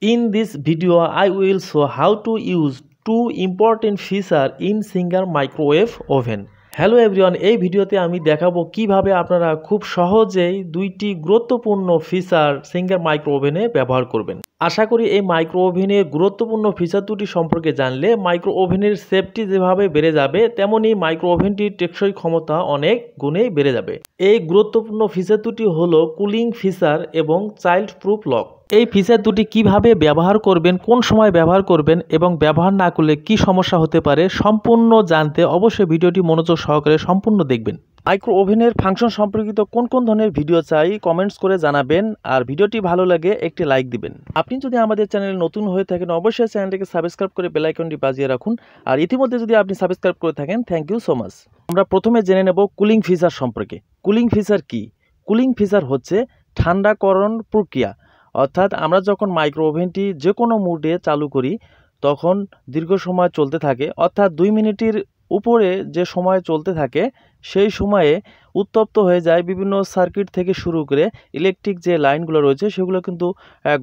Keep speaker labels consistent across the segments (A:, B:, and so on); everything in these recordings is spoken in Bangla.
A: In this video, I will show how to use two important feature in Singer microwave oven. Hello everyone, এই ভিডিওতে আমি দেখাবো কিভাবে আপনারা খুব সহজেই দুইটি গুরুত্বপূর্ণ ফিচার সিঙ্গার মাইক্রো ওভেনে ব্যবহার করবেন। আশা করি এই মাইক্রো ওভেনের গুরুত্বপূর্ণ ফিচার দুটি সম্পর্কে জানলে মাইক্রো ওভেনের সেফটি যেভাবে বেড়ে যাবে, তেমনি মাইক্রো ওভেনটির টেকসই ক্ষমতা অনেক গুণে বেড়ে যাবে। এই গুরুত্বপূর্ণ ফিচার দুটি হলো কুলিং ফিচার এবং চাইল্ড প্রুফ লক। এই ফিচার দুটি কিভাবে ব্যবহার করবেন, কোন সময় ব্যবহার করবেন এবং ব্যবহার না করলে কি সমস্যা হতে পারে, সম্পূর্ণ জানতে অবশ্যই ভিডিওটি মনোযোগ সহকারে সম্পূর্ণ দেখবেন। মাইক্রো ওভেনের ফাংশন সম্পর্কিত কোন কোন ধরনের ভিডিও চাই কমেন্টস করে জানাবেন, আর ভিডিওটি ভালো লাগে একটি লাইক দিবেন। আপনি যদি আমাদের চ্যানেলে নতুন হয়ে থাকেন অবশ্যই চ্যানেলটিকে সাবস্ক্রাইব করে বেল আইকনটি বাজিয়ে রাখুন, আর ইতিমধ্যে যদি আপনি সাবস্ক্রাইব করে থাকেন থ্যাংক ইউ সো মাচ। আমরা প্রথমে জেনে নেব কুলিং ফিচার সম্পর্কে। কুলিং ফিচার কি? কুলিং ফিচার হচ্ছে ঠান্ডাকরণ প্রক্রিয়া, অর্থাৎ আমরা যখন মাইক্রো ওভেনটি যে কোনো মুডে চালু করি তখন দীর্ঘ সময় চলতে থাকে, অর্থাৎ 2 মিনিটের উপরে যে সময় চলতে থাকে সেই সময়ে উত্তপ্ত হয়ে যায় বিভিন্ন সার্কিট থেকে শুরু করে ইলেকট্রিক যে লাইনগুলো রয়েছে সেগুলো কিন্তু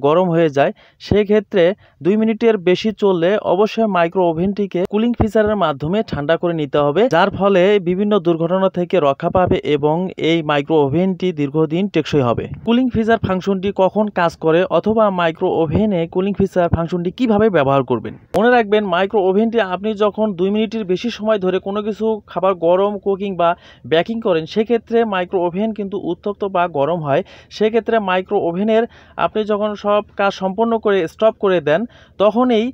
A: গরম হয়ে যায়। সেই ক্ষেত্রে 2 মিনিটের বেশি চললে অবশ্যই মাইক্রো ওভেনটিকে কুলিং ফিচারের মাধ্যমে ঠান্ডা করে নিতে হবে, যার ফলে বিভিন্ন দুর্ঘটনা থেকে রক্ষা পাবে এবং এই মাইক্রো ওভেনটি দীর্ঘদিন টেকসই হবে। কুলিং ফিচার ফাংশনটি কখন কাজ করে অথবা মাইক্রো ওভেনে কুলিং ফিচার ফাংশনটি কিভাবে ব্যবহার করবেন? মনে রাখবেন, মাইক্রো ওভেনটি আপনি যখন 2 মিনিটের বেশি সময় ধরে কোনো কিছু খাবার গরম, কুকিং বা বেকিং করেন সেক্ষেত্রে মাইক্রো ওভেন কিন্তু উত্তপ্ত বা গরম হয়। সেক্ষেত্রে মাইক্রো ওভেনের আপনি যখন সব কাজ সম্পন্ন করে স্টপ করে দেন তখনই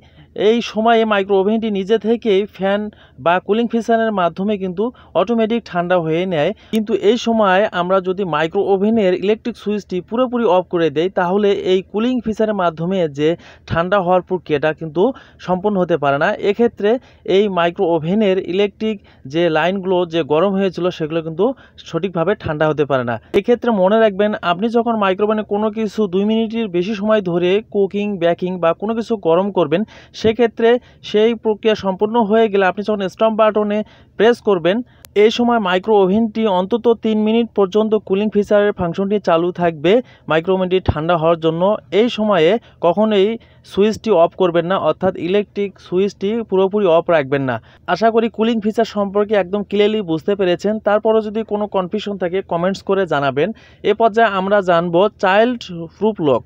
A: এই সময়ে মাইক্রো ওভেনটি নিজে থেকেই ফ্যান বা কুলিং ফিচারের মাধ্যমে কিন্তু অটোমেটিক ঠান্ডা হয়ে নেয়। কিন্তু এই সময় আমরা যদি মাইক্রো ওভেনের ইলেকট্রিক সুইচটি পুরোপুরি অফ করে দেই তাহলে এই কুলিং ফিচারের মাধ্যমে যে ঠান্ডা হওয়ার প্রক্রিয়াটা কিন্তু সম্পন্ন হতে পারে না। এক্ষেত্রে এই মাইক্রো ওভেনের ইলেকট্রিক যে লাইনগুলো যে গরম হয়েছিল সেগুলো কিন্তু সঠিকভাবে ঠান্ডা হতে পারে না। এক্ষেত্রে মনে রাখবেন, আপনি যখন মাইক্রো ওভেনে কোনো কিছু 2 মিনিটের বেশি সময় ধরে কুকিং, বেকিং বা কোনো কিছু গরম করবেন সেক্ষেত্রে সেই প্রক্রিয়া সম্পূর্ণ হয়ে গেলে আপনি যখন স্টপ বাটনে প্রেস করবেন এই সময় মাইক্রো ওভেনটি অন্তত 3 মিনিট পর্যন্ত কুলিং ফিচারের ফাংশনটি চালু থাকবে মাইক্রো ওভেনটি ঠান্ডা হওয়ার জন্য। এই সময়ে কখনোই সুইচটি অফ করবেন না, অর্থাৎ ইলেকট্রিক সুইচটি পুরোপুরি অফ রাখবেন না। আশা করি কুলিং ফিচার সম্পর্কে একদম ক্লিয়ারলি বুঝতে পেরেছেন। তারপরও যদি কোনো কনফিউশন থাকে কমেন্টস করে জানাবেন। এ পর্যায়ে আমরা জানবো child proof lock.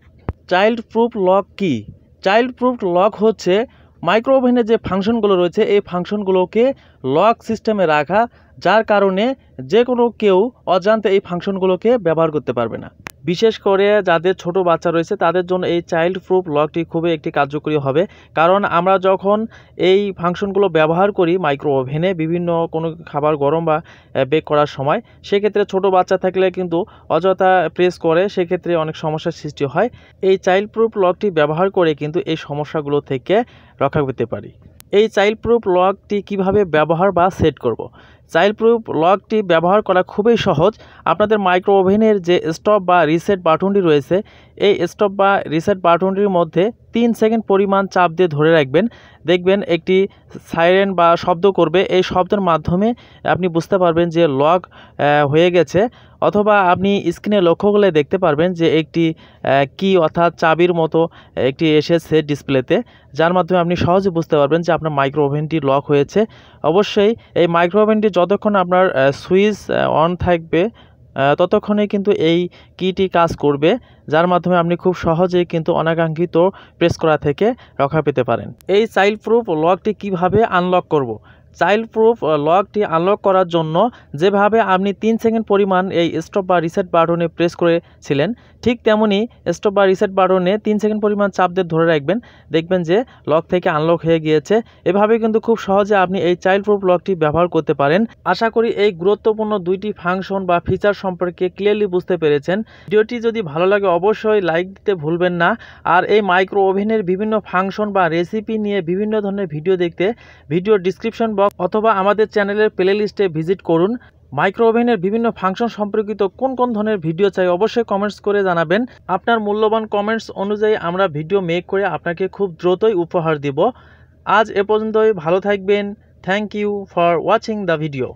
A: Child proof lock কি? চাইল্ড প্রুফ লক হচ্ছে মাইক্রো ওভেনে যে ফাংশনগুলো রয়েছে এই ফাংশনগুলোকে লক সিস্টেমে রাখা, যার কারণে যে কোনো কেউ অজান্তে এই ফাংশনগুলোকে ব্যবহার করতে পারবে না। বিশেষ করে যাদের ছোট বাচ্চা রয়েছে তাদের জন্য এই চাইল্ড প্রুফ লকটি খুবই একটি কার্যকরী হবে, কারণ আমরা যখন এই ফাংশনগুলো ব্যবহার করি মাইক্রো ওভেনে বিভিন্ন কোনো খাবার গরম বা বেক করার সময়, সেক্ষেত্রে ছোট বাচ্চা থাকলে কিন্তু অযথা প্রেস করে, সেক্ষেত্রে অনেক সমস্যার সৃষ্টি হয়। এই চাইল্ড প্রুফ লকটি ব্যবহার করে কিন্তু এই সমস্যাগুলো থেকে রক্ষা পেতে পারি। এই চাইল্ড প্রুফ লকটি কিভাবে ব্যবহার বা সেট করব? চাইল্ড প্রুফ লকটি ব্যবহার করা খুবই সহজ। আপনাদের মাইক্রো ওভেনের যে স্টপ বা রিসেট বাটনটি রয়েছে এই স্টপ বা রিসেট বাটনটির মধ্যে 3 সেকেন্ড পরিমাণ চাপ দিয়ে ধরে রাখবেন। দেখবেন একটি সাইরেন বা শব্দ করবে, এই শব্দের মাধ্যমে আপনি বুঝতে পারবেন যে লক হয়ে গেছে, অথবা আপনি স্ক্রিনে লক্ষ্য করলে দেখতে পারবেন যে একটি কি অর্থাৎ চাবির মতো একটি এসেছে ডিসপ্লেতে, যার মাধ্যমে আপনি সহজে বুঝতে পারবেন যে আপনার মাইক্রো ওভেনটি লক হয়েছে। অবশ্যই এই মাইক্রো ওভেনটি যতক্ষণ আপনার সুইচ অন থাকবে ততক্ষণে কিন্তু এই কিটি কাজ করবে, যার মাধ্যমে আপনি খুব সহজেই কিন্তু অনাকাঙ্ক্ষিত প্রেস করা থেকে রক্ষা পেতে পারেন। এই চাইল্ড প্রুফ লকটি কিভাবে আনলক করব? চাইল্ড প্রুফ লকটি আনলক করার জন্য যেভাবে আপনি 3 সেকেন্ড পরিমাণ এই স্টপ বা রিসেট বাটনে প্রেস করেছিলেন ঠিক তেমনি স্টপ বা রিসেট বাটনে 3 সেকেন্ড পরিমাণ চাপ দিয়ে ধরে রাখবেন, দেখবেন যে লক থেকে আনলক হয়ে গিয়েছে। এভাবে কিন্তু খুব সহজে আপনি এই চাইল্ড প্রুফ লকটি ব্যবহার করতে পারেন। আশা করি এই গুরুত্বপূর্ণ দুইটি ফাংশন বা ফিচার সম্পর্কে ক্লিয়ারলি বুঝতে পেরেছেন। ভিডিওটি যদি ভালো লাগে অবশ্যই লাইক দিতে ভুলবেন না, আর এই মাইক্রো ওভেনের বিভিন্ন ফাংশন বা রেসিপি নিয়ে বিভিন্ন ধরনের ভিডিও দেখতে ভিডিওর ডিসক্রিপশন বক্স অথবা আমাদের চ্যানেলের প্লেলিস্টে ভিজিট করুন। মাইক্রো ওভেনের বিভিন্ন ফাংশন সম্পর্কিত কোন কোন ধরনের ভিডিও চাই অবশ্যই কমেন্টস করে জানাবেন। আপনার মূল্যবান কমেন্টস অনুযায়ী আমরা ভিডিও মেক করে আপনাকে খুব দ্রুতই উপহার দিব। আজ এ পর্যন্তই, ভালো থাকবেন। Thank you for watching the video.